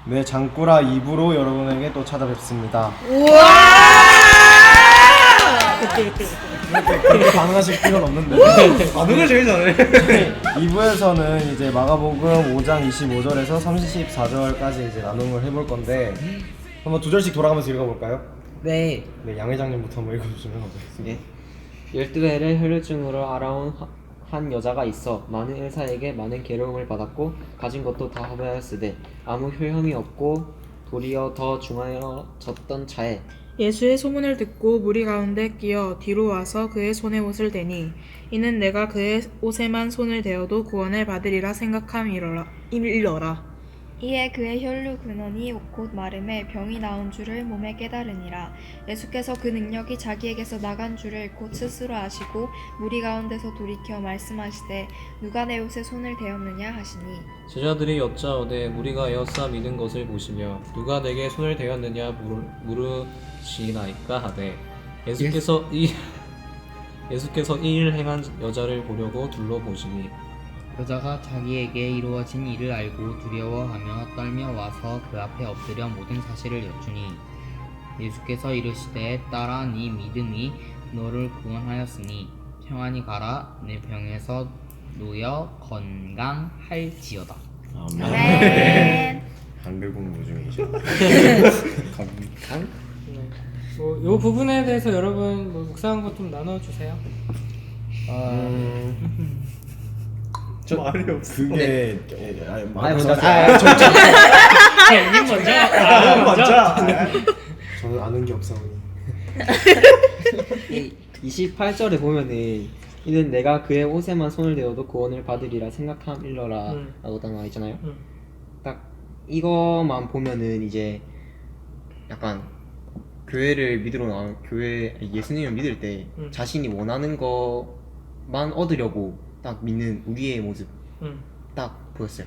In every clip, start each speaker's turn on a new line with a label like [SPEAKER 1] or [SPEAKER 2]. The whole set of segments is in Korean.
[SPEAKER 1] 네, 장꾸라 2부로 여러분에게 또 찾아뵙습니다.
[SPEAKER 2] 우와!
[SPEAKER 1] 그렇게 반응하실 필요는 없는데.
[SPEAKER 3] 반응을 제일 잘해.
[SPEAKER 1] 2부에서는 이제 마가복음 5장 25절에서 34절까지 이제 나눔을 해볼 건데 한번 두 절씩 돌아가면서 읽어볼까요?
[SPEAKER 2] 네.
[SPEAKER 1] 네, 양 회장님부터 한번 읽어주시면 감사하겠습니다.
[SPEAKER 4] 예. 12해를 혈류증으로 알아온 한 여자가 있어 많은 의사에게 많은 괴로움을 받았고 가진 것도 다 허비하였으되 아무 효험이 없고 도리어 더 중하여졌던 차에
[SPEAKER 5] 예수의 소문을 듣고 무리 가운데 끼어 뒤로 와서 그의 손에 옷을 대니 이는 내가 그의 옷에만 손을 대어도 구원을 받으리라 생각함이러라.
[SPEAKER 6] 이에 그의 혈류 근원이 곧 마름에 병이 나은 줄을 몸에 깨달으니라. 예수께서 그 능력이 자기에게서 나간 줄을 곧 스스로 아시고 무리 가운데서 돌이켜 말씀하시되 누가 내 옷에 손을 대었느냐 하시니
[SPEAKER 7] 제자들이 여짜오되 우리가 에어싸 믿은 것을 보시며 누가 내게 손을 대었느냐 물으시나이까 하되 예수께서 이 일 행한 여자를 보려고 둘러보시니
[SPEAKER 2] 여자가 자기에게 이루어진 일을 알고 두려워하며 떨며 와서 그 앞에 엎드려 모든 사실을 여쭈니 예수께서 이르시되 딸아 네 믿음이 너를 구원하였으니 평안히 가라 내 병에서 놓여 건강할지어다.
[SPEAKER 6] 아멘.
[SPEAKER 1] 한글 공부 중이죠.
[SPEAKER 8] 요 부분에 대해서 여러분 묵상한 것 좀 나눠주세요.
[SPEAKER 3] 저 말이 없어.
[SPEAKER 1] 그게
[SPEAKER 2] 먼저.
[SPEAKER 8] 님 먼저.
[SPEAKER 3] 먼저.
[SPEAKER 1] 저는 아는 게 없사오니.
[SPEAKER 4] 28절에 보면은 이는 내가 그의 옷에만 손을 대어도 구원을 받으리라 생각함일러라 라고 딱 나와 있잖아요. 딱 이거만 보면은 이제 약간 교회를 믿으러 나온 예수님을 믿을 때 자신이 원하는 것만 얻으려고 딱 믿는 우리의 모습 딱 보였어요.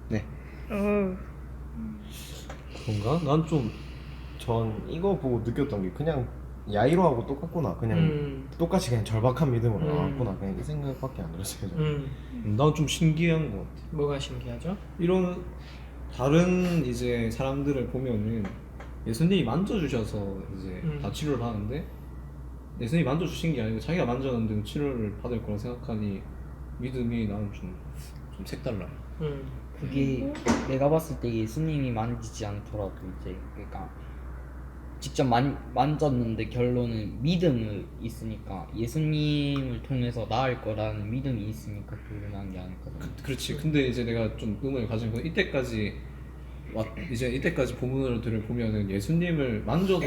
[SPEAKER 4] 네.
[SPEAKER 7] 그런가?
[SPEAKER 1] 전 이거 보고 느꼈던 게 그냥 야이로하고 똑같구나. 그냥 똑같이 그냥 절박한 믿음으로 나왔구나. 그냥 이 생각밖에 안 들었어요.
[SPEAKER 7] 난 좀 신기한 것 같아.
[SPEAKER 8] 뭐가 신기하죠?
[SPEAKER 7] 이런 다른 이제 사람들을 보면은 예수님이 만져주셔서 이제 다 치료를 하는데 예수님이 만져주신 게 아니고 자기가 만졌는데 치료를 받을 거라 생각하니 믿음이 나는 좀 색달라요.
[SPEAKER 2] 그게 내가 봤을 때 예수님이 만지지 않더라도 이제 그러니까 직접 만졌는데 결론은 믿음이 있으니까 예수님을 통해서 나을 거라는 믿음이 있으니까 그러는 게 아닐까.
[SPEAKER 7] 그렇지. 근데 이제 내가 좀 의문을 가진 건 이때까지 본문들을 보면은 예수님을 만져도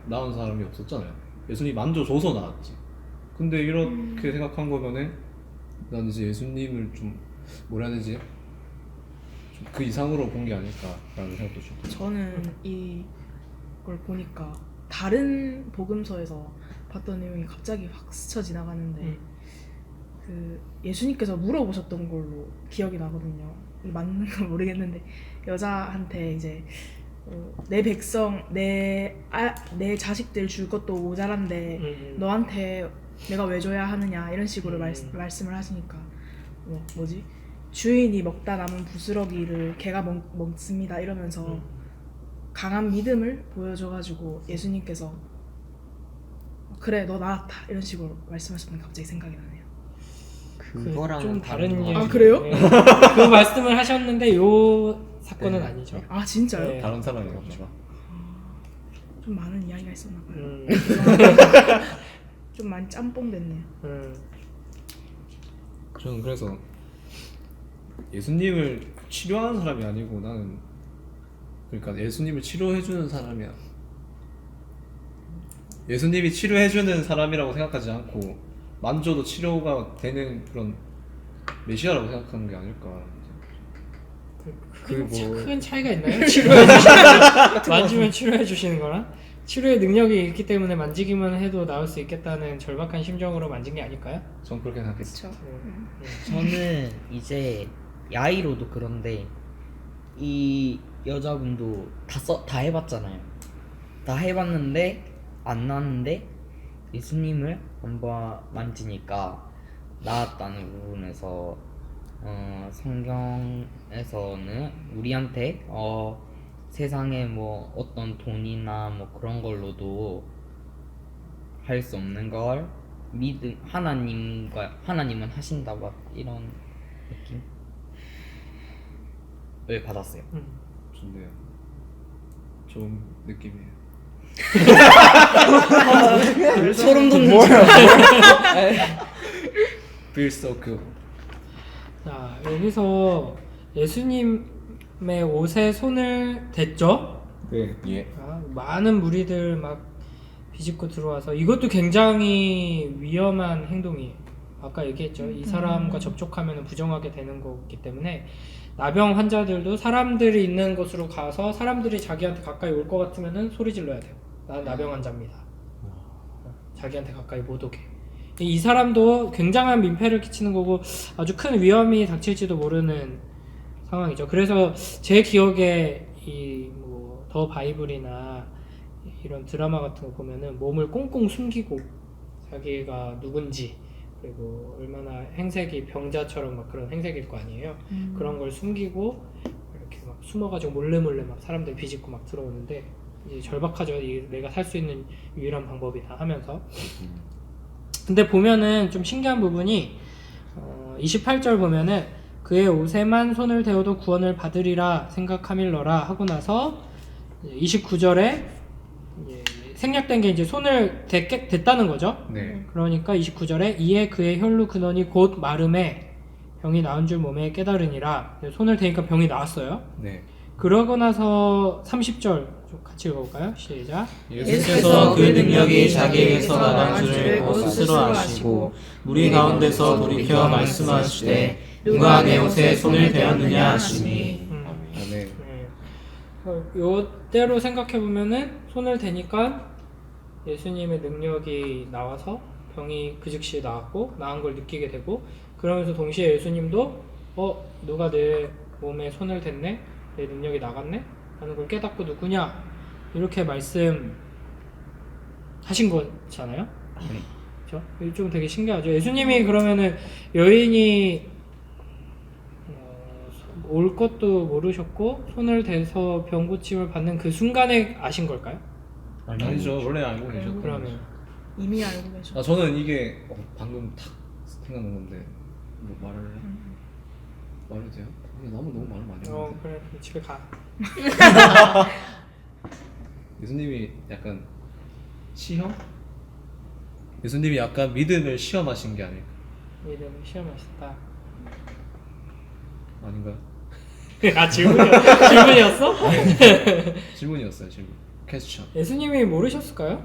[SPEAKER 7] 나은 사람이 없었잖아요. 예수님 만져줘서 나았지. 근데 이렇게 생각한 거면은 난 이제 예수님을 좀 뭐라 해야 되지? 좀 그 이상으로 본 게 아닐까라는 생각도 좀 들어요.
[SPEAKER 5] 저는 이걸 보니까 다른 복음서에서 봤던 내용이 갑자기 확 스쳐 지나가는데 그 예수님께서 물어보셨던 걸로 기억이 나거든요. 이 맞는 건 모르겠는데 여자한테 이제 내 백성 내 자식들 줄 것도 모자란데 너한테 내가 왜 줘야 하느냐 이런 식으로 말씀을 하시니까 뭐지 주인이 먹다 남은 부스러기를 개가 먹습니다 이러면서 강한 믿음을 보여줘가지고 예수님께서 그래 너 나았다 이런 식으로 말씀하셨던 게 갑자기 생각이 나네요.
[SPEAKER 4] 그거랑
[SPEAKER 8] 좀 다른
[SPEAKER 4] 거
[SPEAKER 8] 얘기.
[SPEAKER 5] 아, 그래요?
[SPEAKER 8] 네. 그 말씀을 하셨는데 요 사건은
[SPEAKER 4] 네.
[SPEAKER 8] 아니죠.
[SPEAKER 5] 아 진짜요?
[SPEAKER 8] 네.
[SPEAKER 7] 다른 사람인가 보다.
[SPEAKER 5] 좀 많은 이야기가 있었나 봐요.
[SPEAKER 8] 음.
[SPEAKER 5] 좀 많이 짬뽕 됐네요.
[SPEAKER 7] 저는 그래서 예수님을 치료하는 사람이 아니고 나는 그러니까 예수님을 치료해주는 사람이야. 예수님이 치료해주는 사람이라고 생각하지 않고 만져도 치료가 되는 그런 메시아라고 생각하는 게 아닐까.
[SPEAKER 8] 큰 차이가 있나요? 치료해 주시는 만지면 치료해 주시는 거랑 치료의 능력이 있기 때문에 만지기만 해도 나을 수 있겠다는 절박한 심정으로 만진 게 아닐까요?
[SPEAKER 7] 전 그렇게 생각했어요.
[SPEAKER 2] 저는 이제 야이로도 그런데 이 여자분도 다 해봤잖아요. 다 해봤는데 안 나았는데 예수님을 한번 만지니까 나았다는 부분에서 성경에서는 우리한테 세상에 뭐 어떤 돈이나 뭐 그런 걸로도 할 수 없는 걸 하나님은 하신다 막 이런 느낌을 받았어요.
[SPEAKER 7] 좋네요. 좋은 느낌이에요.
[SPEAKER 2] 소름 돋는
[SPEAKER 7] Feel so good.
[SPEAKER 8] 자, 여기서 예수님의 옷에 손을 댔죠.
[SPEAKER 1] 네.
[SPEAKER 7] 예.
[SPEAKER 8] 많은 무리들 막 비집고 들어와서 이것도 굉장히 위험한 행동이에요. 아까 얘기했죠. 이 사람과 접촉하면 부정하게 되는 거기 때문에 나병 환자들도 사람들이 있는 곳으로 가서 사람들이 자기한테 가까이 올 것 같으면 소리 질러야 돼요. 나는 나병 환자입니다. 자기한테 가까이 못 오게. 이 사람도 굉장한 민폐를 끼치는 거고 아주 큰 위험이 닥칠지도 모르는 상황이죠. 그래서 제 기억에 이 뭐 더 바이블이나 이런 드라마 같은 거 보면은 몸을 꽁꽁 숨기고 자기가 누군지 그리고 얼마나 행색이 병자처럼 막 그런 행색일 거 아니에요. 그런 걸 숨기고 이렇게 막 숨어가지고 몰래 막 사람들 비집고 막 들어오는데 이제 절박하죠. 이게 내가 살 수 있는 유일한 방법이다 하면서. 근데 보면은 좀 신기한 부분이 28절 보면은 그의 옷에만 손을 대어도 구원을 받으리라 생각함일러라 하고 나서 29절에 생략된 게 이제 손을 댔다는 거죠.
[SPEAKER 7] 네.
[SPEAKER 8] 그러니까 29절에 이에 그의 혈루 근원이 곧 마름에 병이 나은 줄 몸에 깨달으니라. 손을 대니까 병이 나았어요.
[SPEAKER 7] 네.
[SPEAKER 8] 그러고 나서 30절 좀 같이 읽어볼까요? 시작.
[SPEAKER 9] 예수께서 그 능력이 자기에게서 나간 줄을 곧 스스로 아시고 무리 가운데서 돌이켜 말씀하시되 누가 내 옷에 손을 대었느냐 하시니.
[SPEAKER 7] 아멘.
[SPEAKER 8] 요대로 생각해 보면은 손을 대니까 예수님의 능력이 나와서 병이 그 즉시 나았고 나은 걸 느끼게 되고 그러면서 동시에 예수님도 누가 내 몸에 손을 댔네? 내 능력이 나갔네? 하는 걸 깨닫고 누구냐? 이렇게 말씀하신 거잖아요. 그렇죠? 이거 좀 되게 신기하죠. 예수님이 그러면은 여인이 올 것도 모르셨고 손을 대서 병 고침을 받는 그 순간에 아신 걸까요?
[SPEAKER 7] 아니죠. 원래 알고 계셨던
[SPEAKER 8] 그러면
[SPEAKER 5] 이미 알고 계셔.
[SPEAKER 7] 저는 이게 방금 탁 생각난 건데 뭐 말해도 돼요? 너무 말을 많이 하는데
[SPEAKER 8] 그래 그럼 집에 가.
[SPEAKER 7] 예수님이 약간 시험? 예수님이 약간 믿음을 시험하신 게 아닐까?
[SPEAKER 8] 믿음을 시험하셨다.
[SPEAKER 7] 아닌가요?
[SPEAKER 8] 질문이었어?
[SPEAKER 7] 질문이었어요. 질문. 퀘스천.
[SPEAKER 8] 예수님이 모르셨을까요?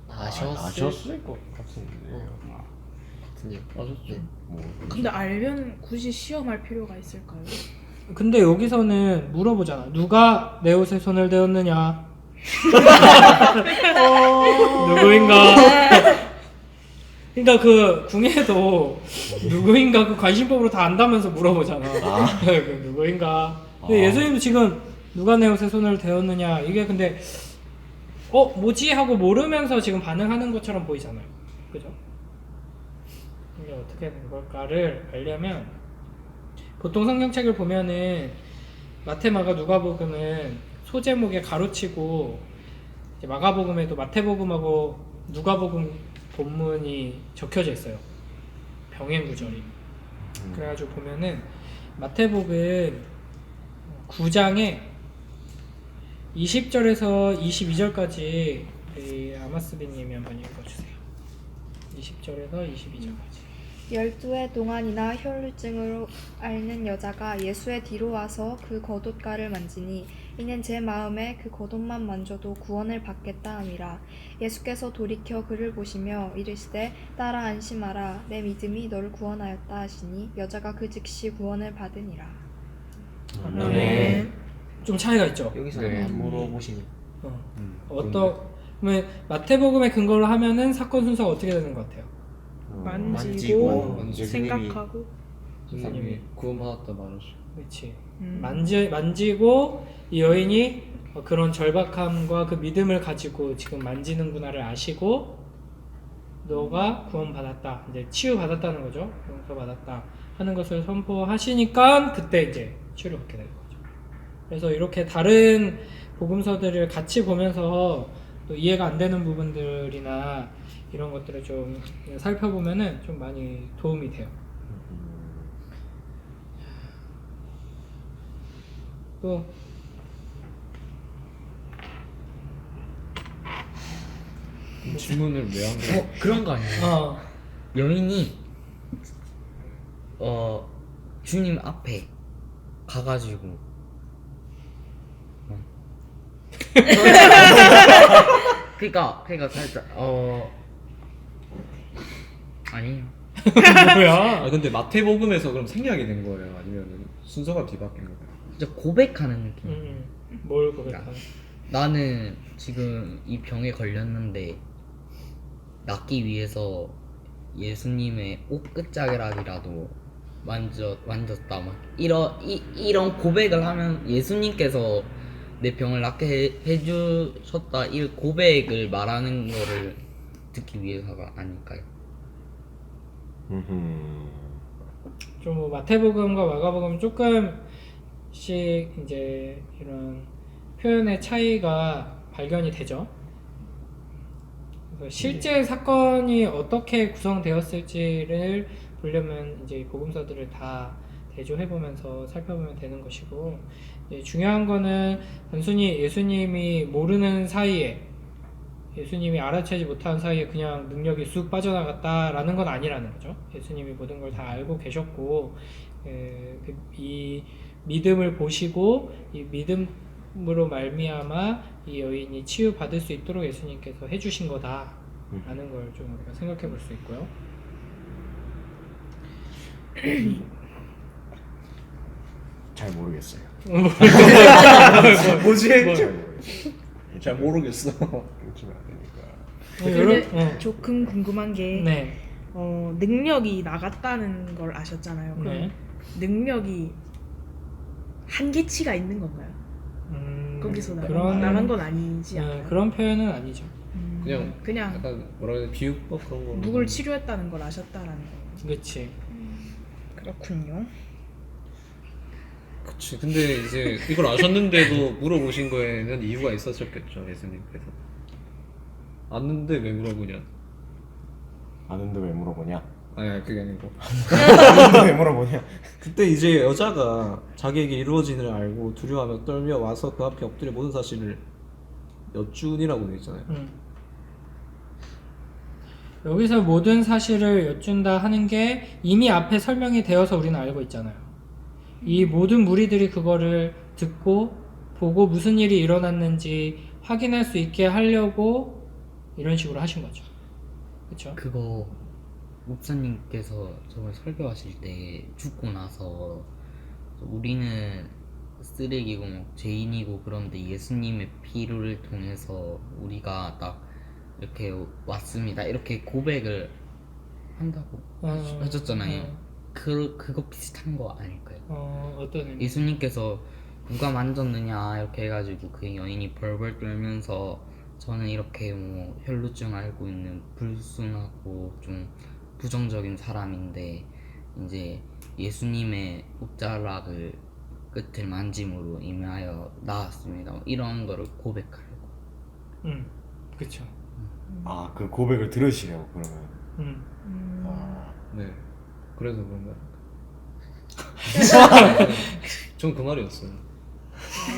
[SPEAKER 1] 아셨을 것 같은데.
[SPEAKER 7] 아셨죠?
[SPEAKER 5] 근데 알면 굳이 시험할 필요가 있을까요?
[SPEAKER 8] 근데 여기서는 물어보잖아. 누가 내 옷에 손을 대었느냐? 누구인가? 그러니까 그 궁예도 누구인가 그 관심법으로 다 안다면서 물어보잖아. 그 누구인가? 근데 예수님도 지금 누가 내 옷에 손을 대었느냐 이게 근데 뭐지 하고 모르면서 지금 반응하는 것처럼 보이잖아요. 그죠? 이게 어떻게 된 걸까를 알려면 보통 성경책을 보면은 마태, 마가, 누가복음은 소제목에 가로치고 이제 마가복음에도 마태복음하고 누가복음 본문이 적혀져 있어요. 병행 구절이. 그래가지고 보면은 마태복음 9장에 20절에서 22절까지 아마스비님이 한번 읽어주세요. 20절에서 22절까지.
[SPEAKER 6] 12해 동안이나 혈루증으로 앓는 여자가 예수의 뒤로 와서 그 겉옷가를 만지니 이는 제 마음에 그 겉옷만 만져도 구원을 받겠다 함이라. 예수께서 돌이켜 그를 보시며 이르시되 딸아 안심하라 내 믿음이 너를 구원하였다 하시니 여자가 그 즉시 구원을 받으니라.
[SPEAKER 8] 네. 좀 차이가 있죠.
[SPEAKER 4] 여기서는 안 물어보시니.
[SPEAKER 8] 그러면 마태복음의 근거로 하면은 사건 순서가 어떻게 되는 것 같아요?
[SPEAKER 5] 만지고
[SPEAKER 7] 만지고
[SPEAKER 5] 생각하고
[SPEAKER 7] 예수님이 구원받았다 말하죠.
[SPEAKER 8] 그렇지. 만지고 이 여인이 그런 절박함과 그 믿음을 가지고 지금 만지는구나를 아시고 너가 구원받았다. 이제 치유받았다는 거죠. 용서받았다. 하는 것을 선포하시니까 그때 이제 치유를 받게 되는 거죠. 그래서 이렇게 다른 복음서들을 같이 보면서 또 이해가 안 되는 부분들이나 이런 것들을 좀 살펴보면은 좀 많이 도움이 돼요. 또
[SPEAKER 7] 질문을 왜 한 거야?
[SPEAKER 2] 그런 거 아니에요? 여인이 주님 앞에 가가지고 그러니까 살짝 아니에요.
[SPEAKER 8] 뭐야?
[SPEAKER 7] 근데 마태복음에서 그럼 생략이 된 거예요? 아니면 순서가 뒤바뀐 거예요?
[SPEAKER 2] 진짜 고백하는 느낌.
[SPEAKER 8] 뭘 고백하는?
[SPEAKER 2] 나는 지금 이 병에 걸렸는데 낫기 위해서 예수님의 옷 끝자락이라도 만졌다 막 이런 고백을 하면 예수님께서 내 병을 낫게 해주셨다 이 고백을 말하는 거를 듣기 위해서가 아닐까요?
[SPEAKER 8] 좀 뭐 마태복음과 마가복음 조금씩 이제 이런 표현의 차이가 발견이 되죠. 그래서 실제 사건이 어떻게 구성되었을지를 보려면 이제 복음서들을 다 대조해 보면서 살펴보면 되는 것이고, 중요한 거는 단순히 예수님이 모르는 사이에, 예수님이 알아채지 못한 사이에 그냥 능력이 쑥 빠져나갔다라는 건 아니라는 거죠. 예수님이 모든 걸 다 알고 계셨고, 이 믿음을 보시고 이 믿음으로 말미암아 이 여인이 치유받을 수 있도록 예수님께서 해주신 거다라는 걸 좀 우리가 생각해 볼 수 있고요.
[SPEAKER 1] 잘 모르겠어요.
[SPEAKER 3] 뭐지?
[SPEAKER 1] 잘 모르겠어요.
[SPEAKER 3] 잘 모르겠어.
[SPEAKER 1] 그렇지면 안 되니까.
[SPEAKER 5] 근데 조금 궁금한 게
[SPEAKER 8] 네.
[SPEAKER 5] 능력이 나갔다는 걸 아셨잖아요. 그럼
[SPEAKER 8] 네.
[SPEAKER 5] 능력이 한계치가 있는 건가요? 거기서
[SPEAKER 8] 그런-
[SPEAKER 5] 나간 건 아니지 않아요?
[SPEAKER 8] 그런 표현은 아니죠.
[SPEAKER 5] 그냥
[SPEAKER 7] 약간 뭐라 해야 돼? 비유법 그런 거.
[SPEAKER 5] 누굴 치료했다는 걸 아셨다라는 거.
[SPEAKER 8] 그렇지.
[SPEAKER 5] 그렇군요.
[SPEAKER 7] 그치. 근데 이제 이걸 아셨는데도 물어보신 거에는 이유가 있었겠죠, 예수님께서. 아는데 왜 물어보냐?
[SPEAKER 1] 아는데 왜 물어보냐?
[SPEAKER 7] 아니 그게 아니고.
[SPEAKER 1] 아는데 왜 물어보냐?
[SPEAKER 3] 그때 이제 여자가 자기에게 이루어진 일을 알고 두려워하며 떨며 와서 그 앞에 엎드려 모든 사실을 여쭈니라고 되어 있잖아요.
[SPEAKER 8] 여기서 모든 사실을 여쭌다 하는 게 이미 앞에 설명이 되어서 우리는 알고 있잖아요. 이 모든 무리들이 그거를 듣고 보고 무슨 일이 일어났는지 확인할 수 있게 하려고 이런 식으로 하신 거죠. 그렇죠?
[SPEAKER 2] 그거 목사님께서 저번에 설교하실 때 죽고 나서 우리는 쓰레기고 뭐 죄인이고 그런데 예수님의 피를 통해서 우리가 딱 이렇게 왔습니다 이렇게 고백을 한다고 하셨잖아요. 그거 비슷한 거 아닐까요?
[SPEAKER 8] 어떤 의미?
[SPEAKER 2] 예수님께서 누가 만졌느냐 이렇게 해가지고 그 여인이 벌벌 떨면서 저는 이렇게 뭐 혈루증 앓고 있는 불순하고 좀 부정적인 사람인데 이제 예수님의 옷자락을 끝을 만짐으로 임하여 나았습니다. 이런 거를 고백하려고.
[SPEAKER 8] 그렇죠.
[SPEAKER 1] 아, 그 고백을 들으시려고 그러면.
[SPEAKER 7] 네. 그래서 그런가? 전 그 말이었어요.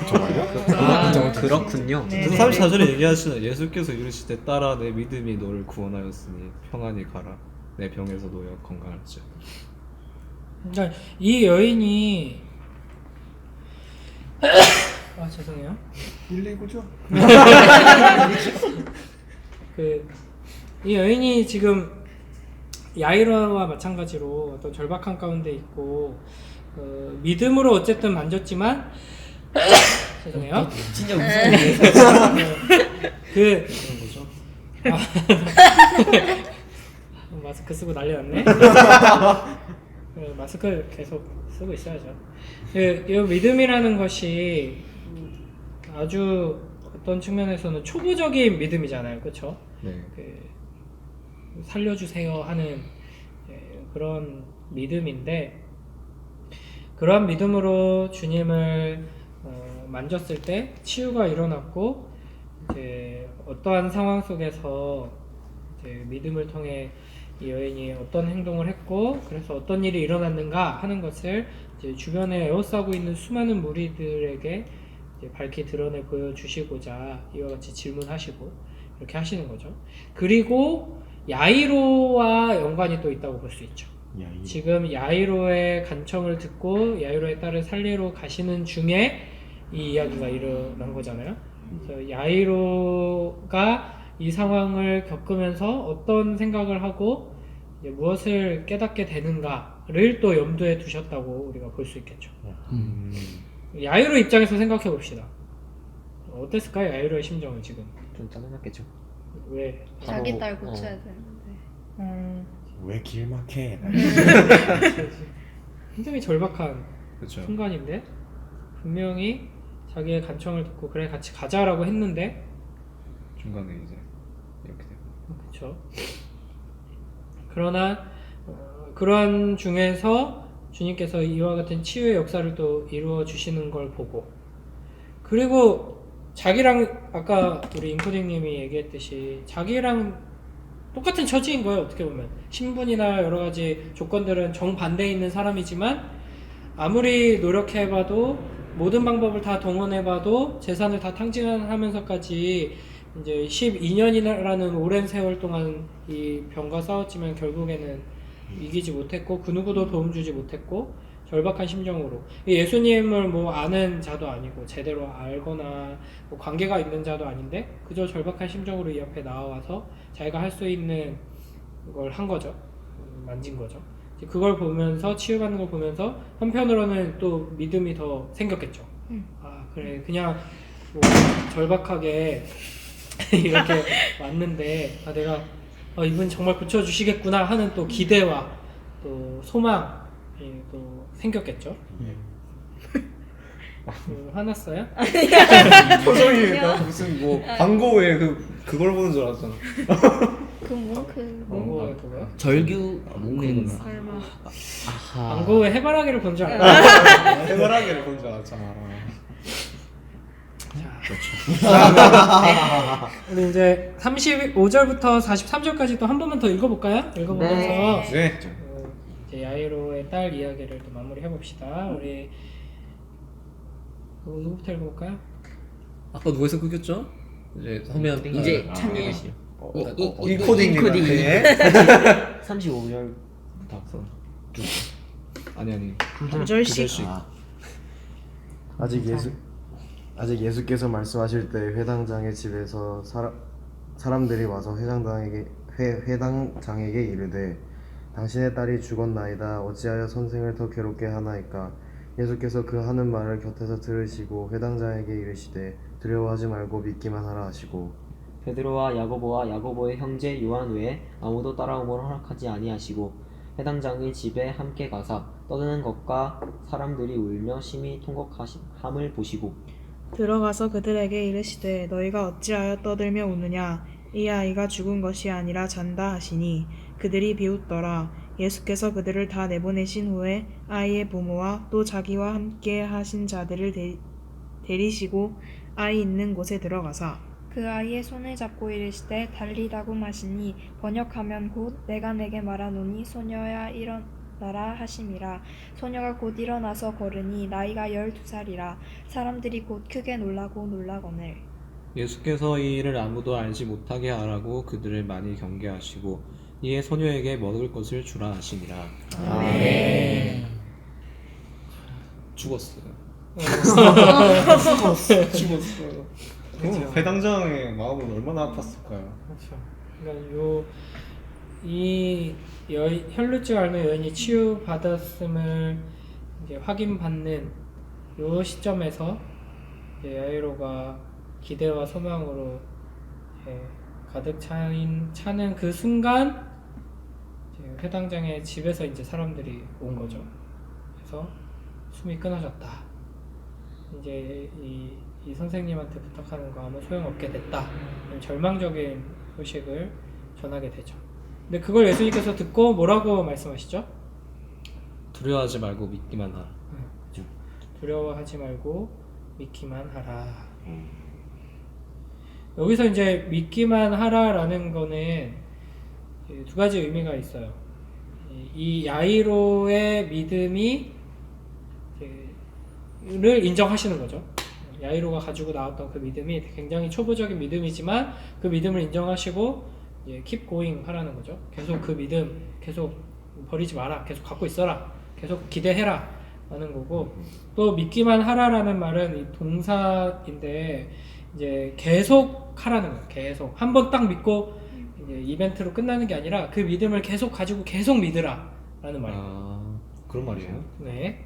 [SPEAKER 1] 정말요?
[SPEAKER 3] 그렇군요.
[SPEAKER 5] 네.
[SPEAKER 3] 34절에 얘기하시는 예수께서 이르시되 딸아 내 믿음이 너를 구원하였으니 평안히 가라 내 병에서 놓여 건강할지.
[SPEAKER 8] 그러니까 이 여인이 죄송해요.
[SPEAKER 1] 119죠?
[SPEAKER 8] 이 여인이 지금 야이로와 마찬가지로 어떤 절박한 가운데 있고 믿음으로 어쨌든 만졌지만 죄송해요.
[SPEAKER 2] 진짜 무서운데.
[SPEAKER 8] 마스크 쓰고 난리 났네. 마스크 계속 쓰고 있어야죠. 이 믿음이라는 것이 아주 어떤 측면에서는 초보적인 믿음이잖아요, 그렇죠?
[SPEAKER 7] 네.
[SPEAKER 8] 살려주세요 하는 그런 믿음인데 그러한 믿음으로 주님을 만졌을 때 치유가 일어났고 이제 어떠한 상황 속에서 이제 믿음을 통해 이 여인이 어떤 행동을 했고 그래서 어떤 일이 일어났는가 하는 것을 이제 주변에 에워싸고 있는 수많은 무리들에게 이제 밝히 드러내 보여주시고자 이와 같이 질문하시고 이렇게 하시는 거죠. 그리고 야이로와 연관이 또 있다고 볼 수 있죠. 지금 야이로의 간청을 듣고 야이로의 딸을 살리러 가시는 중에 이 이야기가 일어난 거잖아요. 그래서 야이로가 이 상황을 겪으면서 어떤 생각을 하고 이제 무엇을 깨닫게 되는가를 또 염두에 두셨다고 우리가 볼 수 있겠죠. 야이로 입장에서 생각해 봅시다. 어땠을까요? 야이로의 심정은 지금?
[SPEAKER 4] 좀 짜증났겠죠.
[SPEAKER 8] 왜?
[SPEAKER 6] 자기 딸 고쳐야 되는데.
[SPEAKER 1] 왜 길막해?
[SPEAKER 8] 굉장히 절박한
[SPEAKER 7] 그렇죠.
[SPEAKER 8] 순간인데 분명히 자기의 간청을 듣고 그래 같이 가자라고 했는데
[SPEAKER 7] 중간에 이제 이렇게 되고.
[SPEAKER 8] 그렇죠. 그러나 그러한 중에서 주님께서 이와 같은 치유의 역사를 또 이루어 주시는 걸 보고 그리고 자기랑 아까 우리 인코딩님이 얘기했듯이 자기랑 똑같은 처지인 거예요. 어떻게 보면 신분이나 여러 가지 조건들은 정반대에 있는 사람이지만 아무리 노력해봐도 모든 방법을 다 동원해봐도 재산을 다 탕진하면서까지 이제 12년이라는 오랜 세월 동안 이 병과 싸웠지만 결국에는 이기지 못했고 그 누구도 도움 주지 못했고 절박한 심정으로 예수님을 뭐 아는 자도 아니고 제대로 알거나 뭐 관계가 있는 자도 아닌데 그저 절박한 심정으로 이 앞에 나와서 자기가 할 수 있는 걸 한 거죠. 만진 거죠. 그걸 보면서 치유받는 걸 보면서 한편으로는 또 믿음이 더 생겼겠죠. 아 그래 그냥 뭐 절박하게 이렇게 왔는데 아 내가 이분 정말 고쳐주시겠구나 하는 또 기대와 또 소망이 또 생겼겠죠. 화났어요?
[SPEAKER 7] 표정이 나 무슨 뭐 광고에 그걸 보는 줄 알았잖아.
[SPEAKER 8] 광고에 그거요?
[SPEAKER 2] 절규 먹는
[SPEAKER 5] 설마.
[SPEAKER 8] 광고에 해바라기를 본 줄 알았어요.
[SPEAKER 7] 해바라기를 본 줄 알았잖아.
[SPEAKER 8] 우리 이제 35절부터 43절까지 또 한 번만 더 읽어볼까요? 읽어보면서
[SPEAKER 7] 네.
[SPEAKER 8] 이제 야이로의 딸 이야기를 또 마무리해 봅시다. 우리 누구부터 읽어볼까요?
[SPEAKER 7] 아까 누구에서 끊겼죠? 이제 선배한테
[SPEAKER 2] 이제 찬이
[SPEAKER 7] 인코딩님한테
[SPEAKER 4] 35절부터
[SPEAKER 7] 아니
[SPEAKER 5] 9절씩.
[SPEAKER 1] 아직 예수께서 말씀하실 때 회당장의 집에서 사람들이 와서 회당장에게 이르되 당신의 딸이 죽었나이다. 어찌하여 선생을 더 괴롭게 하나이까? 예수께서 그 하는 말을 곁에서 들으시고 회당장에게 이르시되 두려워하지 말고 믿기만 하라 하시고
[SPEAKER 4] 베드로와 야고보와 야고보의 형제 요한 외에 아무도 따라옴을 허락하지 아니하시고 회당장의 집에 함께 가사 떠드는 것과 사람들이 울며 심히 통곡함을 보시고
[SPEAKER 5] 들어가서 그들에게 이르시되 너희가 어찌하여 떠들며 우느냐 이 아이가 죽은 것이 아니라 잔다 하시니 그들이 비웃더라. 예수께서 그들을 다 내보내신 후에 아이의 부모와 또 자기와 함께 하신 자들을 데리시고 아이 있는 곳에 들어가사
[SPEAKER 6] 그 아이의 손을 잡고 이르시되 달리다고 마시니 번역하면 곧 내가 내게 말하노니 소녀야 일어나라 하심이라. 소녀가 곧 일어나서 걸으니 나이가 12살이라. 사람들이 곧 크게 놀라거늘
[SPEAKER 3] 예수께서 이 일을 아무도 알지 못하게 하라고 그들을 많이 경계하시고 이에 소녀에게 먹을 것을 주라 하시니라.
[SPEAKER 7] 죽었어요. 죽었어요. 회당장의 마음은 얼마나 아팠을까요?
[SPEAKER 8] 그렇죠. 그러니까 이 혈루증 앓는 여인이 치유받았음을 이제 확인받는 요 시점에서 이제 야이로가 기대와 소망으로 가득 차는 그 순간 이제 회당장의 집에서 이제 사람들이 온 거죠. 그래서 숨이 끊어졌다. 이제 이 선생님한테 부탁하는 거 아무 소용없게 됐다. 절망적인 소식을 전하게 되죠. 근데 그걸 예수님께서 듣고 뭐라고 말씀하시죠?
[SPEAKER 3] 두려워하지 말고 믿기만 하라.
[SPEAKER 8] 두려워하지 말고 믿기만 하라. 여기서 이제 믿기만 하라라는 거는 두 가지 의미가 있어요. 이 야이로의 믿음이 를 인정하시는 거죠. 야이로가 가지고 나왔던 그 믿음이 굉장히 초보적인 믿음이지만 그 믿음을 인정하시고 keep going 하라는 거죠. 계속 그 믿음 계속 버리지 마라. 계속 갖고 있어라. 계속 기대해라 라는 거고, 또 믿기만 하라라는 말은 이 동사인데 이제 계속 하라는 거예요. 계속 한 번 딱 믿고 이제 이벤트로 끝나는 게 아니라 그 믿음을 계속 가지고 계속 믿으라 라는 말이에요.
[SPEAKER 7] 아 그런 말이에요?
[SPEAKER 8] 네.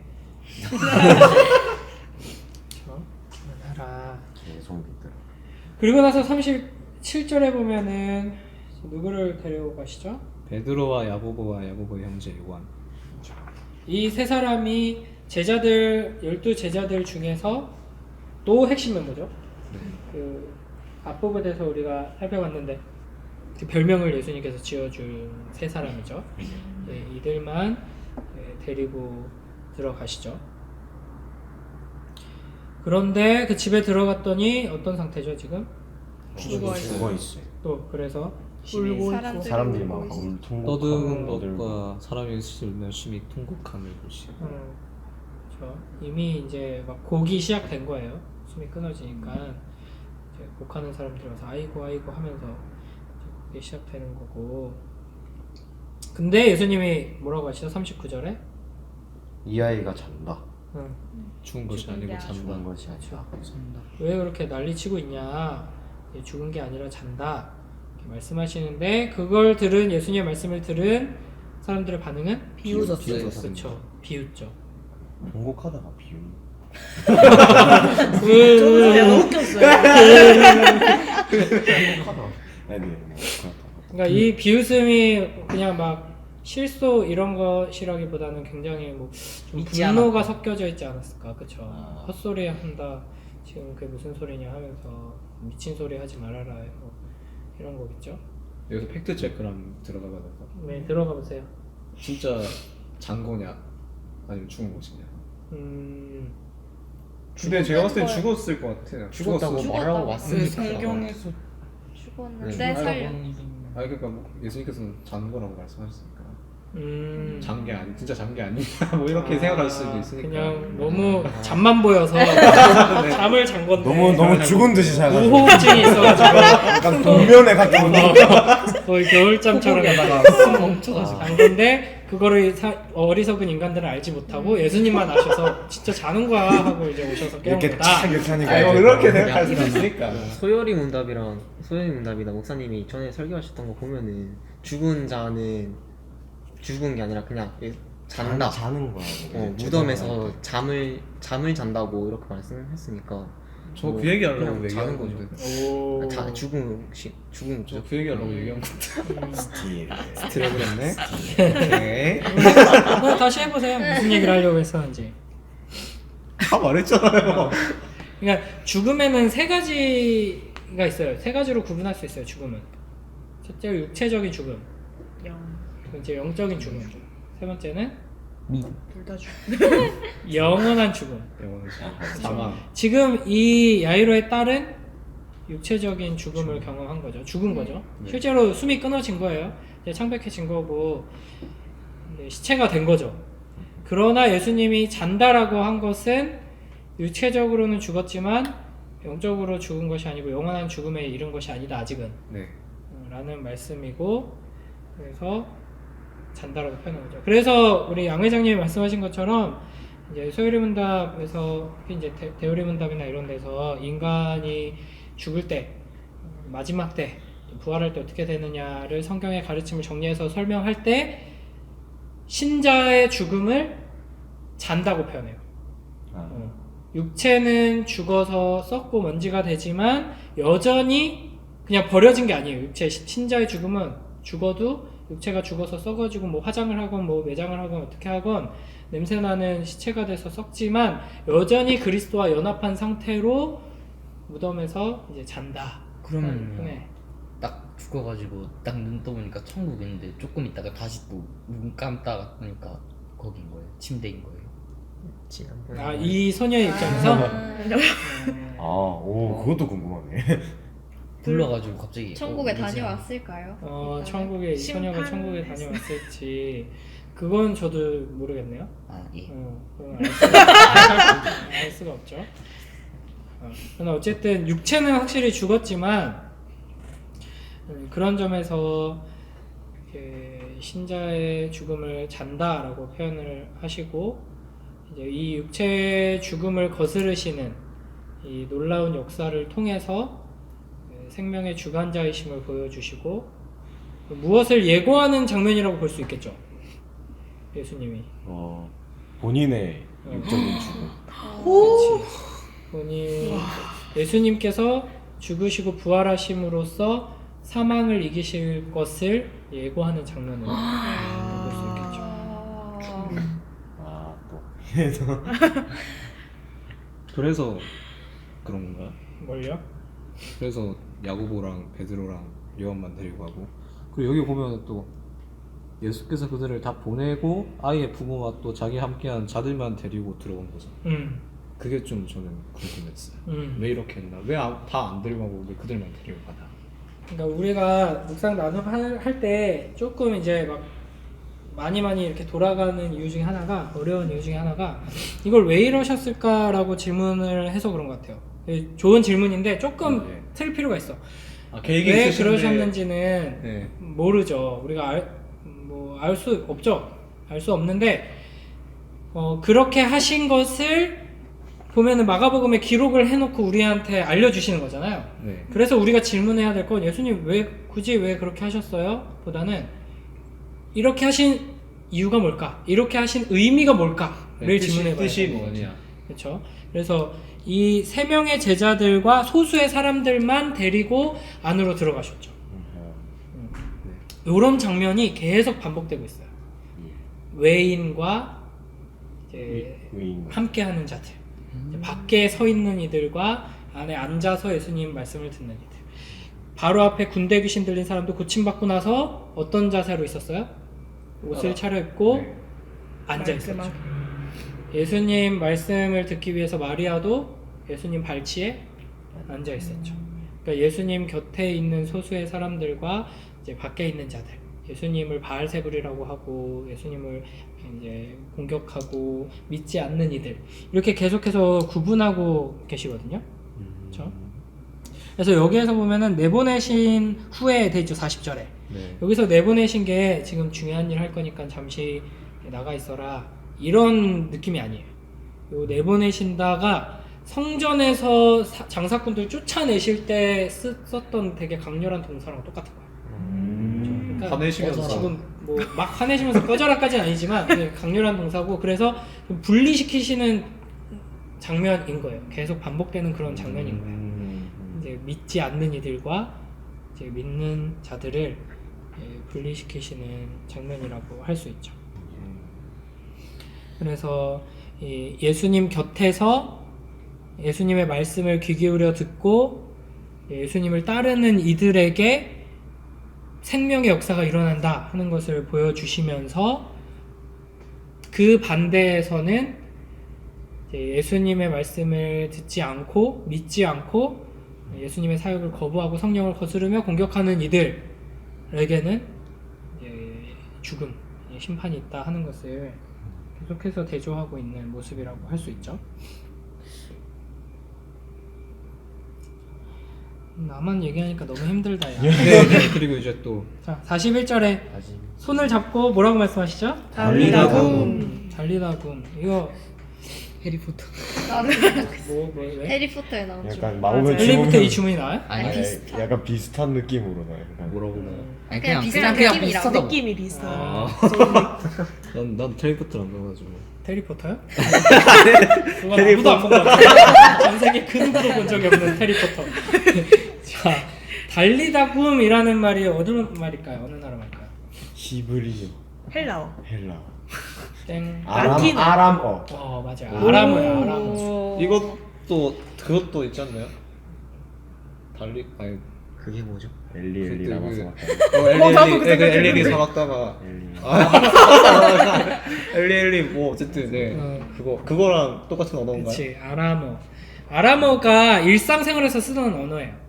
[SPEAKER 8] 하라.
[SPEAKER 1] 계속 믿더라.
[SPEAKER 8] 그리고 나서 37절에 보면은 누구를 데려가시죠?
[SPEAKER 7] 베드로와 야고보와 야고보의 형제 요한.
[SPEAKER 8] 이 세 사람이 제자들 12제자들 중에서 또 핵심 멤버죠. 그 앞부분에서 우리가 살펴봤는데 그 별명을 예수님께서 지어준 세 사람이죠. 이들만 데리고 들어가시죠. 그런데 그 집에 들어갔더니 어떤 상태죠 지금?
[SPEAKER 1] 죽어 있어요.
[SPEAKER 8] 또 그래서
[SPEAKER 5] 울고 있고
[SPEAKER 1] 사람들이 막
[SPEAKER 7] 떠드는
[SPEAKER 1] 울퉁불퉁
[SPEAKER 7] 것과 사람이 열심히 통곡함을 보시고.
[SPEAKER 8] 그렇죠. 이미 이제 막 곡이 시작된 거예요. 숨이 끊어지니까 이제 곡하는 사람들이 와서 아이고 아이고 하면서 곡이 시작되는 거고. 근데 예수님이 뭐라고 하시죠? 39절에
[SPEAKER 1] 이 아이가 잔다.
[SPEAKER 7] 죽은 것이 아니고 잔다.
[SPEAKER 1] 죽은 것이 아니라.
[SPEAKER 8] 왜 그렇게 난리치고 있냐? 죽은 게 아니라 잔다 이렇게 말씀하시는데, 그걸 들은 예수님의 말씀을 들은 사람들의 반응은
[SPEAKER 5] 비웃었어요.
[SPEAKER 8] 그렇죠. 비웃죠.
[SPEAKER 1] 통곡하다가 비웃는.
[SPEAKER 5] 너무 웃겼어요.
[SPEAKER 8] 그러니까 이 비웃음이 그냥 막 실소 이런 것이라기보다는 굉장히 뭐 좀 분노가 섞여져 있지 않았을까, 그쵸? 헛소리 한다, 지금 그게 무슨 소리냐 하면서 미친 소리 하지 말아라, 뭐 이런 거겠죠?
[SPEAKER 7] 여기서 팩트 체크랑 들어가 봐야 될까?
[SPEAKER 8] 네, 들어가 보세요.
[SPEAKER 7] 진짜 잔 거냐 아니면 죽은 것이냐. 근데 제가 봤을 때 죽었을 것 같아요.
[SPEAKER 1] 죽었다고 말하고 왔으니까.
[SPEAKER 6] 죽었는데 살려.
[SPEAKER 7] 아니 그러니까 뭐 예수님께서는 잔 거라고 말씀하셨으니까 잔 게 아니 진짜 잔 게 아니냐 뭐 이렇게 생각할 수도 있으니까.
[SPEAKER 8] 그냥 너무 잠만 보여서 잠을 잔 건데
[SPEAKER 1] 너무 죽은 듯이 자가지고.
[SPEAKER 8] 우호흡증이 있어가지고
[SPEAKER 1] 약간 동면에 가까운.
[SPEAKER 8] 거의 겨울잠처럼
[SPEAKER 2] 멈춰가지고
[SPEAKER 8] 잔 건데, 그거를 어리석은 인간들은 알지 못하고 예수님만 아셔서 진짜 자는 거야 하고 이제 오셔서 깨운
[SPEAKER 1] 이렇게
[SPEAKER 8] 거다.
[SPEAKER 1] 착 이렇게 하니까.
[SPEAKER 7] 아니 뭐 그렇게 생각할 수도
[SPEAKER 4] 이런
[SPEAKER 7] 있으니까.
[SPEAKER 4] 소요리 문답이나 목사님이 전에 설교하셨던 거 보면은 죽은 자는 죽은 게 아니라 그냥 잔다.
[SPEAKER 1] 자는 거야.
[SPEAKER 4] 무덤에서 잠을 잔다고 이렇게 말씀했으니까.
[SPEAKER 7] 저 그 얘기 하려고
[SPEAKER 4] 그냥
[SPEAKER 7] 얘기한
[SPEAKER 4] 자는
[SPEAKER 7] 건데.
[SPEAKER 8] 오.
[SPEAKER 4] 죽은
[SPEAKER 7] 저 그 얘기 하려고 얘기한 건데.
[SPEAKER 1] 스틸 그랬네. 오케이.
[SPEAKER 8] 한번 다시 해보세요. 무슨 얘기를 하려고 했었는지.
[SPEAKER 7] 다 말했잖아요.
[SPEAKER 8] 그러니까 죽음에는 세 가지가 있어요. 세 가지로 구분할 수 있어요. 죽음은 첫째로 육체적인 죽음, 두 번째 영적인 죽음, 세 번째는
[SPEAKER 5] 둘 다 죽.
[SPEAKER 8] 영원한 죽음.
[SPEAKER 7] 사망.
[SPEAKER 8] 지금 이 야이로의 딸은 육체적인 죽음을 경험한 거죠. 죽은 거죠. 실제로 숨이 끊어진 거예요. 이제 창백해진 거고 이제 시체가 된 거죠. 그러나 예수님이 잔다라고 한 것은 육체적으로는 죽었지만 영적으로 죽은 것이 아니고 영원한 죽음에 이른 것이 아니다 아직은.
[SPEAKER 7] 네.
[SPEAKER 8] 라는 말씀이고, 그래서 잔다라고 표현한 거죠. 그래서 우리 양 회장님이 말씀하신 것처럼 이제 소요리 문답에서, 이제 대요리 문답이나 이런 데서 인간이 죽을 때, 마지막 때, 부활할 때 어떻게 되느냐를 성경의 가르침을 정리해서 설명할 때 신자의 죽음을 잔다고 표현해요. 육체는 죽어서 썩고 먼지가 되지만 여전히 그냥 버려진 게 아니에요. 신자의 죽음은 죽어도 육체가 죽어서 썩어지고 뭐 화장을 하건 뭐 매장을 하건 어떻게 하건 냄새나는 시체가 돼서 썩지만 여전히 그리스도와 연합한 상태로 무덤에서 이제 잔다.
[SPEAKER 2] 그러면
[SPEAKER 8] 네.
[SPEAKER 2] 딱 죽어가지고 딱 눈 떠보니까 천국인데 조금 있다가 다시 또 눈 감다가 보니까 거긴 거예요. 침대인 거예요.
[SPEAKER 4] 지난번에
[SPEAKER 8] 이 소녀의 입장에서
[SPEAKER 1] 그것도 궁금하네.
[SPEAKER 2] 불러가지고 갑자기
[SPEAKER 6] 천국에
[SPEAKER 2] 뭐지?
[SPEAKER 6] 다녀왔을까요?
[SPEAKER 8] 천국에 이 소녀가 천국에 다녀왔을지 그건 저도 모르겠네요.
[SPEAKER 2] 예.
[SPEAKER 8] 그건 알 수가 없죠. 그러나 어쨌든 육체는 확실히 죽었지만 그런 점에서 신자의 죽음을 잔다라고 표현을 하시고 이제 이 육체의 죽음을 거스르시는 이 놀라운 역사를 통해서 생명의 주관자이심을 보여주시고 무엇을 예고하는 장면이라고 볼 수 있겠죠. 예수님이
[SPEAKER 1] 본인의 육적인 죽음.
[SPEAKER 8] 그렇지. 본인 예수님께서 죽으시고 부활하심으로써 사망을 이기실 것을 예고하는 장면으로 볼 수 있겠죠.
[SPEAKER 3] 그래서 그런 건가?
[SPEAKER 8] 뭘요?
[SPEAKER 3] 그래서 야고보랑 베드로랑 요한만 데리고 가고 그리고 여기 보면 또 예수께서 그들을 다 보내고 아이의 부모와 또 자기 함께한 자들만 데리고 들어온 거죠. 그게 좀 저는 궁금했어요. 왜 이렇게 했나? 왜 다 안 데리고 가고 왜 그들만 데리고 가나?
[SPEAKER 8] 그러니까 우리가 묵상 나눔 할 때 조금 이제 막 많이 이렇게 돌아가는 이유 중에 하나가 어려운 이유 중에 하나가 이걸 왜 이러셨을까라고 질문을 해서 그런 것 같아요. 좋은 질문인데 조금 틀 필요가 있어. 왜 그러셨는지는 모르죠. 우리가 알 수 없죠. 알 수 없는데 그렇게 하신 것을 보면은 마가복음에 기록을 해놓고 우리한테 알려주시는 거잖아요. 그래서 우리가 질문해야 될 건 예수님 굳이 왜 그렇게 하셨어요? 보다는 이렇게 하신 이유가 뭘까? 이렇게 하신 의미가 뭘까?를 질문해봐야 돼요.
[SPEAKER 7] 뜻이 뭐냐?
[SPEAKER 8] 그렇죠. 그래서 이 3명의 제자들과 소수의 사람들만 데리고 안으로 들어가셨죠. 이런 장면이 계속 반복되고 있어요. 외인과 이제 함께하는 자들, 밖에 서 있는 이들과 안에 앉아서 예수님 말씀을 듣는 이들. 바로 앞에 군대 귀신 들린 사람도 고침받고 나서 어떤 자세로 있었어요? 옷을 차려입고 앉아 있었죠. 예수님 말씀을 듣기 위해서 마리아도 예수님 발치에 앉아 있었죠. 그러니까 예수님 곁에 있는 소수의 사람들과 이제 밖에 있는 자들, 예수님을 바알세불이라고 하고 예수님을 이제 공격하고 믿지 않는 이들, 이렇게 계속해서 구분하고 계시거든요. 그렇죠? 그래서 여기에서 보면은 내보내신 후에 돼 있죠. 40절에. 여기서 내보내신 게 지금 중요한 일 할 거니까 잠시 나가 있어라, 이런 느낌이 아니에요. 요 내보내신다가 성전에서 장사꾼들 쫓아내실 때 썼던 되게 강렬한 동사랑 똑같은 거예요. 그러니까
[SPEAKER 7] 화내시면서.
[SPEAKER 8] 지금 뭐 막 화내시면서 꺼져라까지는 아니지만 강렬한 동사고, 그래서 좀 분리시키시는 장면인 거예요. 계속 반복되는 그런 장면인 거예요. 이제 믿지 않는 이들과 이제 믿는 자들을 분리시키시는 장면이라고 할 수 있죠. 그래서 예수님 곁에서 예수님의 말씀을 귀 기울여 듣고 예수님을 따르는 이들에게 생명의 역사가 일어난다 하는 것을 보여주시면서, 그 반대에서는 예수님의 말씀을 듣지 않고 믿지 않고 예수님의 사역을 거부하고 성령을 거스르며 공격하는 이들에게는 죽음, 심판이 있다 하는 것을 계속해서 대조하고 있는 모습이라고 할 수 있죠. 나만 얘기하니까 너무 힘들다, 야.
[SPEAKER 3] 그리고 이제 또
[SPEAKER 8] 자, 41절에 손을 잡고 뭐라고 말씀하시죠?
[SPEAKER 5] 달리다굼.
[SPEAKER 8] 달리다굼. 이거
[SPEAKER 2] 해리포터.
[SPEAKER 8] 왜?
[SPEAKER 6] 해리포터에 나온 줄.
[SPEAKER 1] 약간 마법의
[SPEAKER 8] 헬리부터
[SPEAKER 1] 주먹
[SPEAKER 8] 이 주문이 나와요?
[SPEAKER 2] 아니,
[SPEAKER 1] 약간 비슷한 느낌으로 나요.
[SPEAKER 3] 뭐라고?
[SPEAKER 2] 아니,
[SPEAKER 6] 그냥
[SPEAKER 2] 그냥
[SPEAKER 6] 비슷한
[SPEAKER 2] 그냥
[SPEAKER 6] 느낌이라고.
[SPEAKER 2] 비슷하다고.
[SPEAKER 5] 느낌이 비슷해.
[SPEAKER 3] 난 트레이포트를 안 넣어가지고.
[SPEAKER 8] 해리포터요? 그건 아무도 안 본 것 같아요. 전 세계 그 누구도 본 적이 없는 해리포터. 자, 달리다굼이라는 말이 어느 말일까요? 어느 나라 말일까요?
[SPEAKER 1] 히브리어,
[SPEAKER 5] 헬라어.
[SPEAKER 1] 헬라,
[SPEAKER 8] 땡.
[SPEAKER 5] 라틴어.
[SPEAKER 1] 아람어.
[SPEAKER 8] 맞아요. 아람어야, 아람어.
[SPEAKER 3] 이것도 그것도 있지 않나요?
[SPEAKER 4] 그게 뭐죠?
[SPEAKER 1] 엘리
[SPEAKER 7] 그때
[SPEAKER 1] 남아서
[SPEAKER 7] 그-
[SPEAKER 1] 막다.
[SPEAKER 5] 나도 그 생각
[SPEAKER 7] 엘리 사막다가 엘리 뭐 어쨌든 네 그거랑 똑같은 언어인가요?
[SPEAKER 8] 그렇지. 아람어가 일상생활에서 쓰던 언어예요.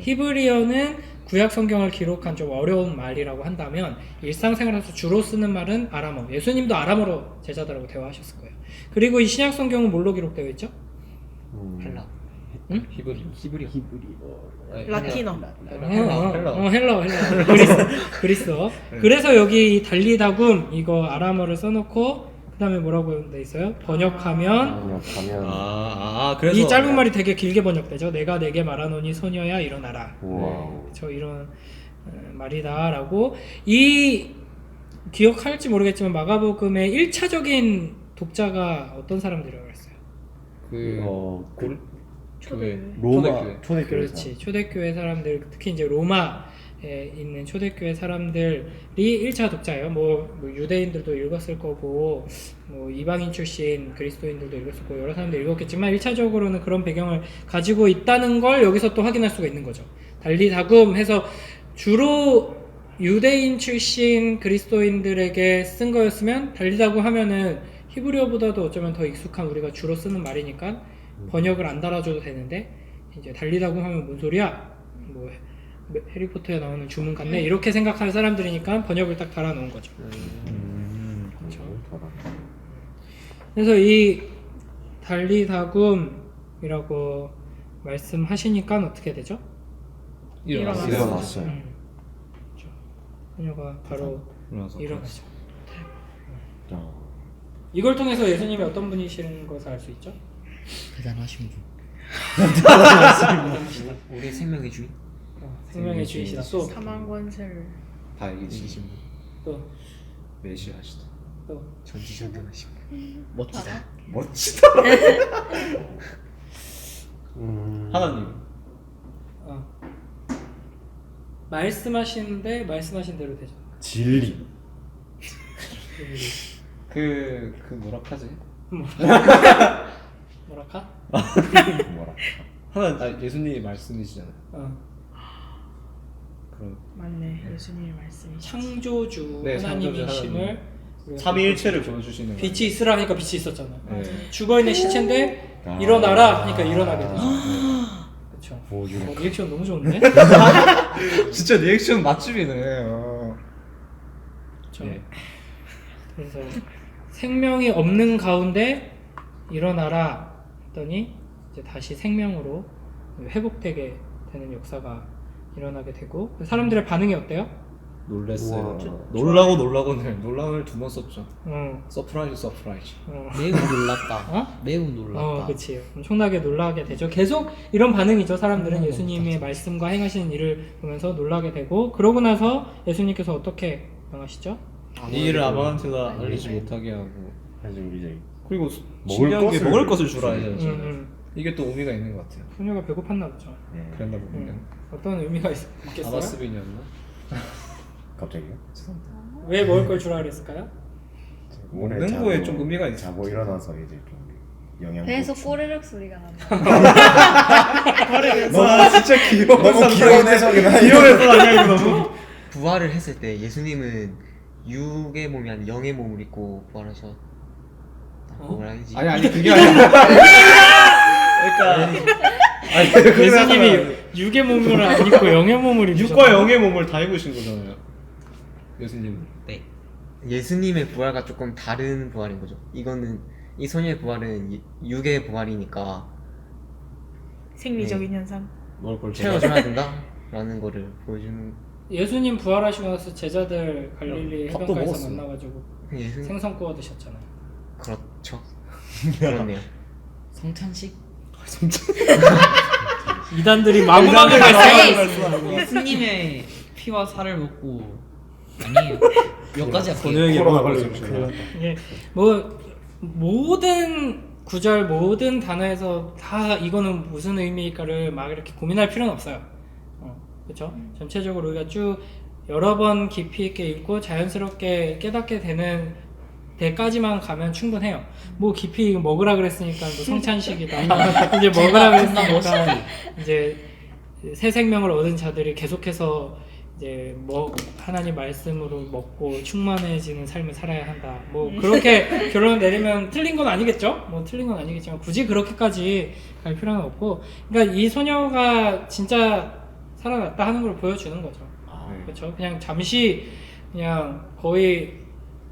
[SPEAKER 8] 히브리어는 구약 성경을 기록한 좀 어려운 말이라고 한다면 일상생활에서 주로 쓰는 말은 아람어. 예수님도 아람어로 제자들하고 대화하셨을 거예요. 그리고 이 신약 성경은 뭘로 기록되어 있죠?
[SPEAKER 4] 헬라.
[SPEAKER 7] 히브리
[SPEAKER 5] 라틴어.
[SPEAKER 8] 헬러. 그리스어. 그래서 여기 이 달리다굼 이거 아람어를 써놓고 그 다음에 뭐라고 돼 있어요? 번역하면
[SPEAKER 1] 가면
[SPEAKER 7] 그래서
[SPEAKER 8] 이 짧은 말이 되게 길게 번역되죠. 내가 내게 말하노니 소녀야 일어나라.
[SPEAKER 1] 와우.
[SPEAKER 8] 저 이런 말이다라고. 이 기억할지 모르겠지만 마가복음의 1차적인 독자가 어떤 사람들이라고 했어요?
[SPEAKER 7] 교회
[SPEAKER 1] 로마 초대교회.
[SPEAKER 8] 그렇지. 초대교회 사람들, 특히 이제 로마에 있는 초대교회 사람들이 1차 독자예요. 뭐 유대인들도 읽었을 거고, 뭐 이방인 출신 그리스도인들도 읽었을 거고, 여러 사람들이 읽었겠지만 1차적으로는 그런 배경을 가지고 있다는 걸 여기서 또 확인할 수가 있는 거죠. 달리다굼 해서 주로 유대인 출신 그리스도인들에게 쓴 거였으면 달리다굼 하면은 히브리어보다도 어쩌면 더 익숙한 우리가 주로 쓰는 말이니까 번역을 안 달아줘도 되는데, 이제 달리다굼 하면 뭔 소리야? 뭐 해리포터에 나오는 주문 같네? 이렇게 생각하는 사람들이니까 번역을 딱 달아놓은 거죠. 그렇죠. 그래서 이 달리다굼이라고 말씀하시니까 어떻게 되죠?
[SPEAKER 1] 일어났어요.
[SPEAKER 8] 그렇죠. 소녀가 바로 일어나죠. 이걸 통해서 예수님이 어떤 분이시는 것을 알 수 있죠?
[SPEAKER 2] 대단하신 분.
[SPEAKER 4] 우리의 생명의 주인.
[SPEAKER 8] 생명의 주이시다. 또
[SPEAKER 5] 사망 권세를
[SPEAKER 7] 다에게 지신 분
[SPEAKER 8] 또
[SPEAKER 7] 메시아시다.
[SPEAKER 8] 또
[SPEAKER 4] 전지전능하신 분.
[SPEAKER 2] 멋지다.
[SPEAKER 7] 하나님
[SPEAKER 8] 말씀하시는데 말씀하신 대로 되죠.
[SPEAKER 1] 진리.
[SPEAKER 7] 그 뭐라카지?
[SPEAKER 8] 뭐랄까?
[SPEAKER 1] 뭐라.
[SPEAKER 7] 하나 예수님이 말씀이시잖아요. 그럼
[SPEAKER 5] 맞네. 예수님의 말씀이.
[SPEAKER 8] 창조주
[SPEAKER 7] 네,
[SPEAKER 8] 하나님이심을 우리가
[SPEAKER 7] 삼위일체를 보여주시는
[SPEAKER 8] 빛이 있으라 하니까 빛이 있었잖아.
[SPEAKER 7] 네.
[SPEAKER 8] 죽어있는 시체인데 일어나라 하니까 일어나게 되죠. 그렇죠. 리액션 너무 좋은데?
[SPEAKER 7] 진짜 리액션 맛집이네.
[SPEAKER 8] 그렇죠. 그래서 생명이 없는 가운데 일어나라 했더니 이제 다시 생명으로 회복되게 되는 역사가 일어나게 되고, 사람들의 반응이 어때요?
[SPEAKER 7] 놀랬어요. 놀라고는 두 번 썼죠.
[SPEAKER 8] 어,
[SPEAKER 7] 서프라이즈.
[SPEAKER 2] 매우 놀랐다.
[SPEAKER 8] 어?
[SPEAKER 2] 매우 놀랐다.
[SPEAKER 8] 그치. 엄청나게 놀라게 되죠. 계속 이런 반응이죠. 사람들은 예수님의 말씀과 행하시는 일을 보면서 놀라게 되고, 그러고 나서 예수님께서 어떻게 명하시죠?
[SPEAKER 7] 이 일을 아무한테나 알리지 못하게 하고,
[SPEAKER 1] 사실 우리 이제
[SPEAKER 7] 그리고
[SPEAKER 1] 먹을
[SPEAKER 7] 신기한 게
[SPEAKER 1] 것을
[SPEAKER 7] 먹을 것을 주라
[SPEAKER 1] 주는
[SPEAKER 7] 해야죠. 이게 또 의미가 있는 것 같아요.
[SPEAKER 8] 소녀가 배고팠나 보죠.
[SPEAKER 7] 그랬나 보면
[SPEAKER 8] 어떤 의미가 있겠어요?
[SPEAKER 7] 아마스빈이었나?
[SPEAKER 1] 갑자기요?
[SPEAKER 8] 왜 먹을 걸 주라 그랬을까요?
[SPEAKER 1] 오늘
[SPEAKER 7] 먹는 거에 좀 의미가 있죠.
[SPEAKER 1] 자고 일어나서 이제 좀 영양.
[SPEAKER 6] 배에서 꼬르륵 소리가 난다.
[SPEAKER 7] 와 진짜 귀여워.
[SPEAKER 1] 너무 귀여운 해석이다.
[SPEAKER 7] 귀여워서 아니야 이거 너무.
[SPEAKER 4] 부활을 했을 때 예수님은 육의 몸이 아닌 영의 몸을 입고 부활하셨. 뭐라 해야지?
[SPEAKER 7] 아니 그게 아니야. 그러니까
[SPEAKER 8] 예수님이 육의 몸을 안 입고 영의 몸을 입으셨다.
[SPEAKER 7] 육과 영의 몸을 다 입으신 거잖아요. 예수님.
[SPEAKER 2] 네.
[SPEAKER 4] 예수님의 부활과 조금 다른 부활인 거죠. 이거는 이 소녀의 부활은 육의 부활이니까
[SPEAKER 5] 생리적인 현상.
[SPEAKER 7] 먹을 걸
[SPEAKER 4] 채워줘야 된다라는 거를 보여주는.
[SPEAKER 8] 예수님 부활하시고 나서 제자들 갈릴리
[SPEAKER 7] 밥도
[SPEAKER 8] 해변가에서
[SPEAKER 7] 먹었어.
[SPEAKER 8] 만나가지고
[SPEAKER 4] 예수님
[SPEAKER 8] 생선 구워 드셨잖아요.
[SPEAKER 4] 그렇죠. 그렇네요.
[SPEAKER 2] 성찬식?
[SPEAKER 8] 이단들이 마구마구 말씀하고
[SPEAKER 2] 예수님의 피와 살을 먹고 아니에요. 몇 가지 할게요.
[SPEAKER 7] 소녀에게
[SPEAKER 1] 코로나
[SPEAKER 7] 먹을
[SPEAKER 1] 걸리면
[SPEAKER 7] 걸
[SPEAKER 1] 큰일
[SPEAKER 7] 주라.
[SPEAKER 1] 났다.
[SPEAKER 8] 예, 뭐 모든 구절 모든 단어에서 다 이거는 무슨 의미일까를 막 이렇게 고민할 필요는 없어요. 그렇죠? 전체적으로 우리가 쭉 여러 번 깊이 있게 읽고 자연스럽게 깨닫게 되는 데까지만 가면 충분해요. 뭐 깊이 먹으라 그랬으니까 뭐 성찬식이다. 이제 먹으라 그랬으니까 이제 새 생명을 얻은 자들이 계속해서 이제 뭐 하나님 말씀으로 먹고 충만해지는 삶을 살아야 한다. 뭐 그렇게 결론을 내리면 틀린 건 아니겠죠? 뭐 틀린 건 아니겠지만 굳이 그렇게까지 갈 필요는 없고, 그러니까 이 소녀가 진짜 살아났다 하는 걸 보여주는 거죠. 그렇죠? 그냥 잠시 그냥 거의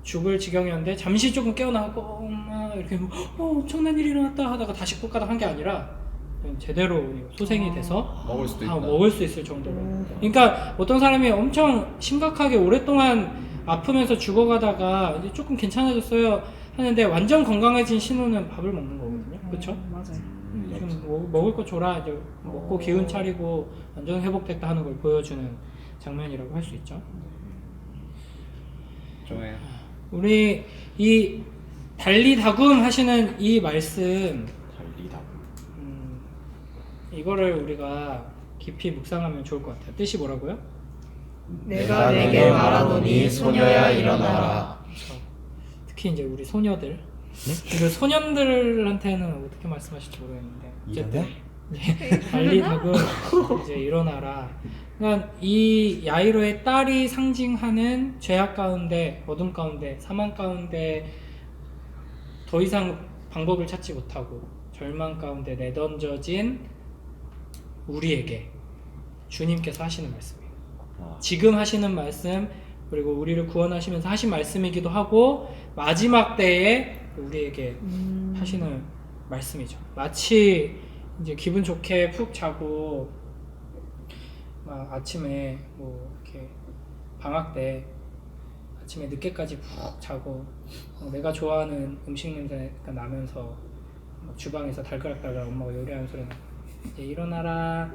[SPEAKER 8] 죽을 지경이었는데 잠시 조금 깨어나고 엄마 이렇게 엄청난 일이 일어났다 하다가 다시 꿀까닥 한 게 아니라 그냥 제대로 소생이 돼서
[SPEAKER 7] 먹을 수도 있다.
[SPEAKER 8] 먹을 수 있을 정도로. 그러니까 어떤 사람이 엄청 심각하게 오랫동안 아프면서 죽어가다가 이제 조금 괜찮아졌어요 하는데 완전 건강해진 신호는 밥을 먹는 거거든요. 그렇죠?
[SPEAKER 5] 맞아요.
[SPEAKER 8] 좀 먹을 거 줘라 이제 먹고 기운 차리고 완전 회복됐다 하는 걸 보여주는 장면이라고 할 수 있죠.
[SPEAKER 3] 좋아요.
[SPEAKER 8] 우리 이 달리다굼 하시는 이 말씀, 이거를 우리가 깊이 묵상하면 좋을 것 같아요. 뜻이 뭐라고요?
[SPEAKER 9] 내가 내게 말하노니 소녀야 일어나라.
[SPEAKER 8] 특히 이제 우리 소녀들, 그리고 소년들한테는 어떻게 말씀하실지 모르겠는데 어쨌든 달리다굼 이제 일어나라. 그러니까 이 야이로의 딸이 상징하는 죄악 가운데, 어둠 가운데, 사망 가운데 더 이상 방법을 찾지 못하고 절망 가운데 내던져진 우리에게 주님께서 하시는 말씀이에요. 지금 하시는 말씀, 그리고 우리를 구원하시면서 하신 말씀이기도 하고 마지막 때에 우리에게 하시는 말씀이죠. 마치 이제 기분 좋게 푹 자고 막 아침에 뭐 이렇게 방학 때 아침에 늦게까지 푹 자고 내가 좋아하는 음식 냄새가 나면서 막 주방에서 달그락달그락 엄마가 요리하는 소리 나고 이제 일어나라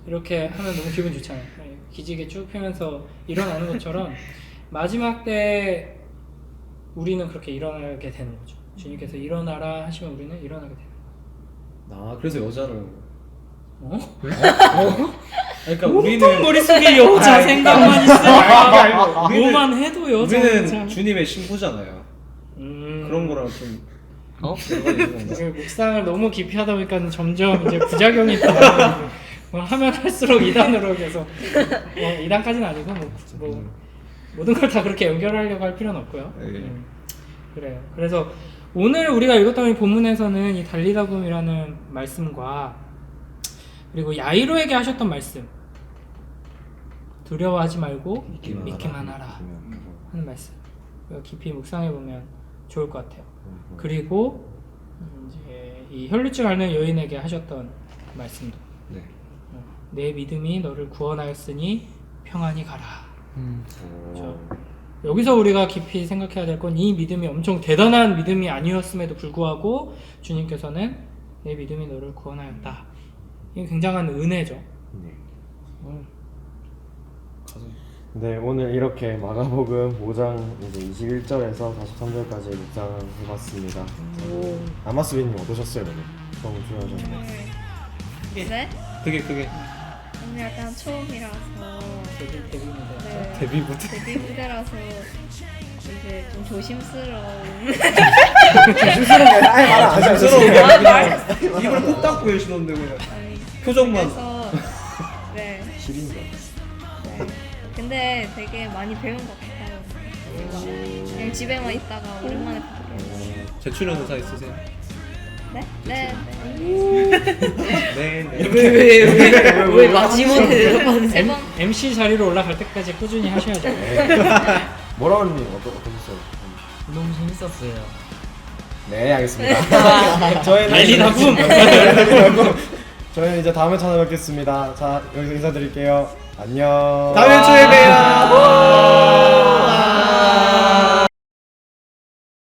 [SPEAKER 8] 이렇게 하면 너무 기분 좋잖아요. 기지개 쭉 펴면서 일어나는 것처럼 마지막 때 우리는 그렇게 일어나게 되는 거죠. 주님께서 일어나라 하시면 우리는 일어나게 되는 거예요.
[SPEAKER 7] 아 그래서 여자를 그러니까
[SPEAKER 8] 온통
[SPEAKER 7] 우리는
[SPEAKER 8] 머릿속에 여자 생각만 있어요. 뭐만 해도 여자.
[SPEAKER 7] 우리는 주님의 신부잖아요. 그런 거랑 좀
[SPEAKER 8] 이게 묵상을 너무 깊이 하다 보니까 점점 이제 부작용이 더 하면 할수록 2단으로 계속 2단까지는 아니고 뭐 모든 걸 다 그렇게 연결하려고 할 필요는 없고요. 그래요. 그래서 오늘 우리가 읽었던 이 본문에서는 이 달리다굼이라는 말씀과 그리고 야이로에게 하셨던 말씀, 두려워하지 말고 믿기만 하라 하는 말씀, 깊이 묵상해 보면 좋을 것 같아요. 그리고 이제 이 혈루증 앓는 여인에게 하셨던 말씀도, 내 믿음이 너를 구원하였으니 평안히 가라. 그렇죠? 여기서 우리가 깊이 생각해야 될 건 이 믿음이 엄청 대단한 믿음이 아니었음에도 불구하고 주님께서는 내 믿음이 너를 구원하였다. 이게 굉장한 은혜죠.
[SPEAKER 1] 네, 오늘 이렇게 마가복음 5장 이제 21절에서 43절까지 묵상을 해봤습니다. 아마스빈님 어떠셨어요? 오늘 너무 좋아하셨나요?
[SPEAKER 6] 네?
[SPEAKER 7] 그게
[SPEAKER 6] 오늘 약간 처음이라서
[SPEAKER 8] 데뷔 무대.
[SPEAKER 6] 네,
[SPEAKER 7] 데뷔 무대
[SPEAKER 6] 데뷔 무대라서 이제 좀 조심스러운
[SPEAKER 1] 아예 말 안 하셨어요.
[SPEAKER 7] 입을 꼭 닫고 계시던데 그냥
[SPEAKER 6] 아니,
[SPEAKER 7] 표정만.
[SPEAKER 6] 그래서 네.
[SPEAKER 1] 시린가?
[SPEAKER 6] 네. 근데 되게 많이 배운 것 같아요. 제가 그냥 집에만 있다가 오랜만에 보게.
[SPEAKER 7] 재출연 의사 있으세요?
[SPEAKER 6] 네? 네.
[SPEAKER 7] 네.
[SPEAKER 4] 왜 마지못해 내려가는
[SPEAKER 6] 세번
[SPEAKER 8] MC 자리로 올라갈 때까지 꾸준히 하셔야죠.
[SPEAKER 1] 뭐라고님 어떠셨어요?
[SPEAKER 2] 너무 재밌었어요.
[SPEAKER 1] 네, 알겠습니다. 저희는
[SPEAKER 8] 달리다굼.
[SPEAKER 1] 저희는 이제 다음에 찾아뵙겠습니다. 자, 여기서 인사드릴게요. 안녕.
[SPEAKER 7] 다음 주에 봬요.